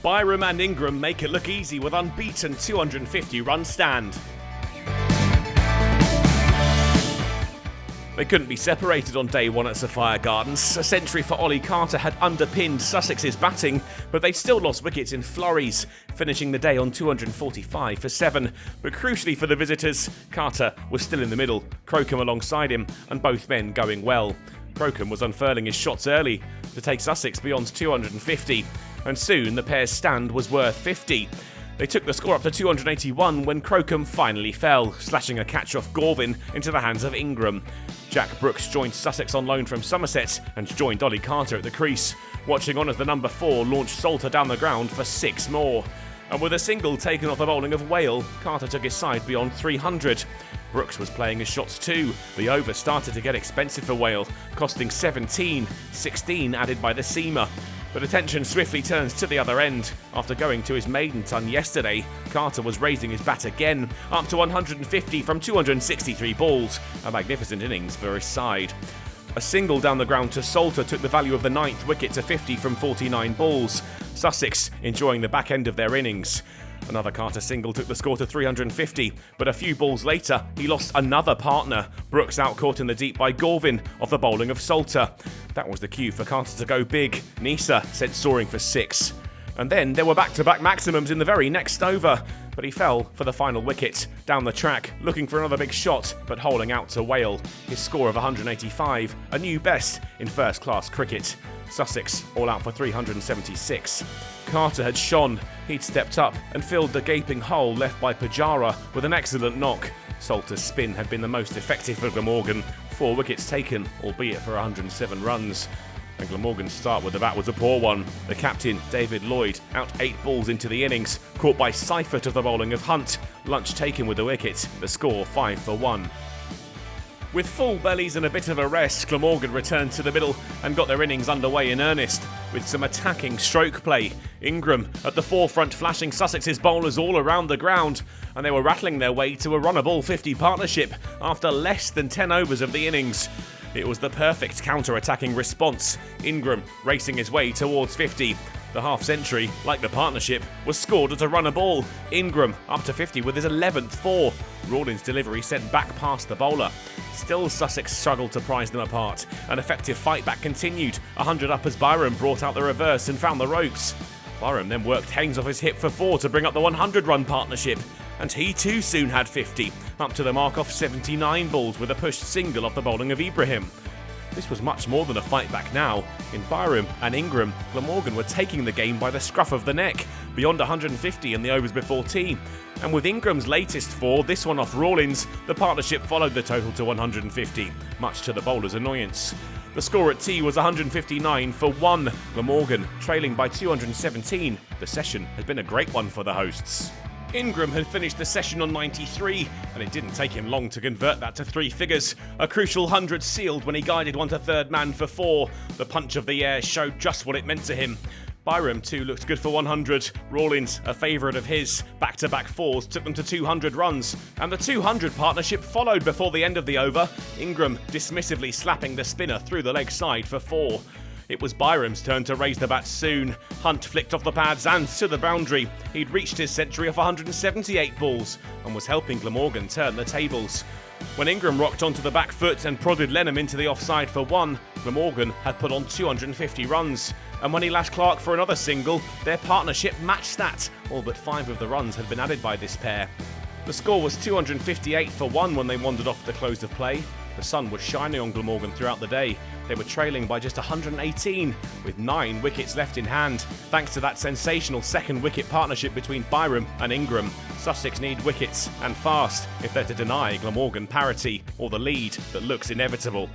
Byram and Ingram make it look easy with unbeaten 250-run stand. They couldn't be separated on day one at Sapphire Gardens. A century for Ollie Carter had underpinned Sussex's batting, but they'd still lost wickets in flurries, finishing the day on 245 for 7. But crucially for the visitors, Carter was still in the middle, Crocombe alongside him, and both men going well. Crocombe was unfurling his shots early to take Sussex beyond 250, and soon the pair's stand was worth 50. They took the score up to 281 when Crocombe finally fell, slashing a catch off Glamorgan into the hands of Ingram. Jack Brooks joined Sussex on loan from Somerset and joined Ollie Carter at the crease, watching on as the number 4 launched Salter down the ground for 6 more. And with a single taken off the bowling of Whale, Carter took his side beyond 300. Brooks was playing his shots too. The over started to get expensive for Whale, costing 17, 16 added by the seamer. But attention swiftly turns to the other end. After going to his maiden ton yesterday, Carter was raising his bat again, up to 150 from 263 balls, a magnificent innings for his side. A single down the ground to Salter took the value of the 9th wicket to 50 from 49 balls, Sussex enjoying the back end of their innings. Another Carter single took the score to 350, but a few balls later, he lost another partner. Brooks out caught in the deep by Glamorgan off the bowling of Salter. That was the cue for Carter to go big. Nisa sent soaring for 6. And then there were back-to-back maximums in the very next over, but he fell for the final wicket, down the track, looking for another big shot, but holding out to Whale. His score of 185, a new best in first-class cricket. Sussex all out for 376. Carter had shone. He'd stepped up and filled the gaping hole left by Pujara with an excellent knock. Salter's spin had been the most effective for Glamorgan, 4 wickets taken, albeit for 107 runs. And Glamorgan's start with the bat was a poor one. The captain, David Lloyd, out 8 balls into the innings, caught by Seifert of the bowling of Hunt. Lunch taken with the wicket, the score 5 for 1. With full bellies and a bit of a rest, Glamorgan returned to the middle and got their innings underway in earnest, with some attacking stroke play. Ingram at the forefront flashing Sussex's bowlers all around the ground, and they were rattling their way to a run-a-ball 50 partnership after less than 10 overs of the innings. It was the perfect counter-attacking response, Ingram racing his way towards 50. The half-century, like the partnership, was scored at a run-a-ball. Ingram up to 50 with his 11th 4. Rawlins' delivery sent back past the bowler. Still Sussex struggled to prize them apart. An effective fight back continued. 100 up as Byram brought out the reverse and found the ropes. Byram then worked Haynes off his hip for 4 to bring up the 100-run partnership. And he too soon had 50, up to the mark off 79 balls with a pushed single off the bowling of Ibrahim. This was much more than a fight back now. In Byram and Ingram, Glamorgan were taking the game by the scruff of the neck, beyond 150 in the overs before tea. And with Ingram's latest 4, this one off Rawlins, the partnership followed the total to 150, much to the bowler's annoyance. The score at tea was 159 for 1, Glamorgan trailing by 217. The session has been a great one for the hosts. Ingram had finished the session on 93, and it didn't take him long to convert that to 3 figures. A crucial 100 sealed when he guided one to third man for 4. The punch of the air showed just what it meant to him. Byram too looked good for 100. Rawlins, a favourite of his, back-to-back 4s took them to 200 runs, and the 200 partnership followed before the end of the over. Ingram dismissively slapping the spinner through the leg side for 4. It was Byram's turn to raise the bat soon. Hunt flicked off the pads and to the boundary. He'd reached his century of 178 balls and was helping Glamorgan turn the tables. When Ingram rocked onto the back foot and prodded Lenham into the offside for 1, Glamorgan had put on 250 runs. And when he lashed Clark for another single, their partnership matched that. All but 5 of the runs had been added by this pair. The score was 258 for 1 when they wandered off at the close of play. The sun was shining on Glamorgan throughout the day. They were trailing by just 118, with 9 wickets left in hand, thanks to that sensational second wicket partnership between Byram and Ingram. Sussex need wickets, and fast, if they're to deny Glamorgan parity, or the lead that looks inevitable.